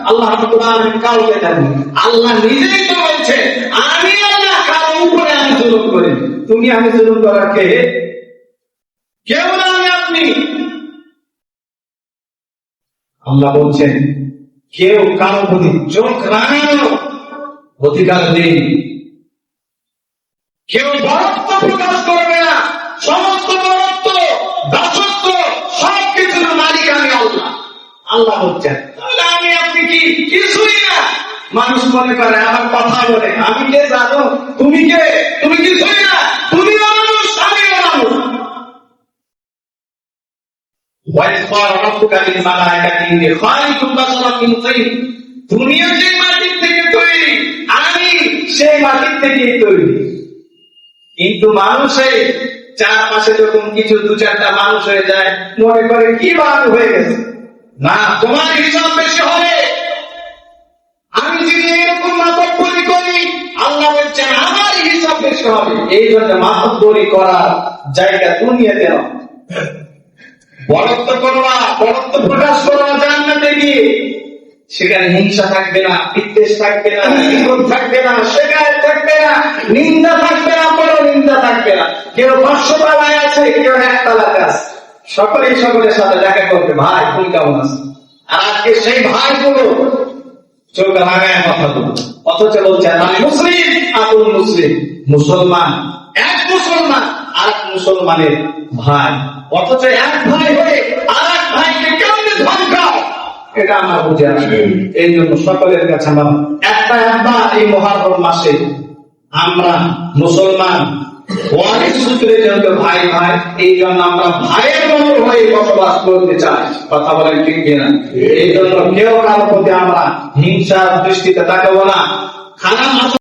আল্লাহ রাব্বুল আলামিন কাউকে দেন। আল্লাহ নিজেই তো বলছে, আমি আল্লাহ কারো উপরে আমি জুলুম করি। তুমি আমি জুলুম করার কে? কেউ না, আমি আপনি। আল্লাহ বলছেন কেউ কারো প্রতি চোখ রাঙানো অধিকার নেই। কেউ বরত্ব প্রকাশ করবে না। সমস্ত বরত্ব, দাসত্ব, সবকিছুর মালিক আমি আল্লাহ। আল্লাহ বলছেন তাহলে আমি আপনি কি? কিছুই না। মানুষ মনে করে, আমার কথা বলে, আমি কে জানো? তুমি কে? তুমি কিছুই না। তুমি মানুষ, আমিও মানুষ। দুনিয়া যে মাটির থেকে তৈরি, আমি সেই মাটির থেকেই তৈরি। কিন্তু মানুষের চারপাশে যখন কিছু দু চারটা মানুষ হয়ে যায়, মনে করে কি মানুষ হয়ে গেছে। না, তোমার হিসাব বেশি হবে। আমি যদি এরকম মাতব্বরি করি, আল্লাহ বলছেন আমার হিসাব বেশি হবে। এই জন্য মাতব্বরি করার জায়গা দুনিয়াতে নয়। বরত্ব করবা, বরত্ব প্রকাশ করবা জান্নাতে গিয়ে, সেখানে হিংসা থাকবে না, বিদ্বেষ থাকবে না, বিরোধ থাকবে না, শেখায়ত থাকবে না, নিন্দা থাকবে না, কোনো নিন্দা থাকবে না। কেউ 500 তলায় আছে, কেউ 1 তলাতে আছে, সকলেই সকলের সাথে দেখা করবে, ভাই তুমি কেমন আছো? আর আজকে সেই ভাইগুলো চোখ লাগায় কথা বলো, অথচ বলছেন আমি মুসলিম, আপন মুসলিম, মুসলমান, এক মুসলমান আর এক মুসলমানের ভাই, অথচ এক ভাই হয়ে আর এক ভাইকে কেমনে ধমকাও, এটা আমার বুঝে আসে। এই জন্য সকলের কাছে আমার একটা এই মুহররম মাসে আমরা মুসলমান ওয়ারিস সূত্রে যেহেতু ভাই ভাই, এই জন্য আমরা ভাইয়ের মতো হয়ে বসবাস করতে চাই। কথা বলেন ঠিক কিনা? এই জন্য কেউ কারোর প্রতি আমরা হিংসার দৃষ্টিতে তাকাবো না। খারাপ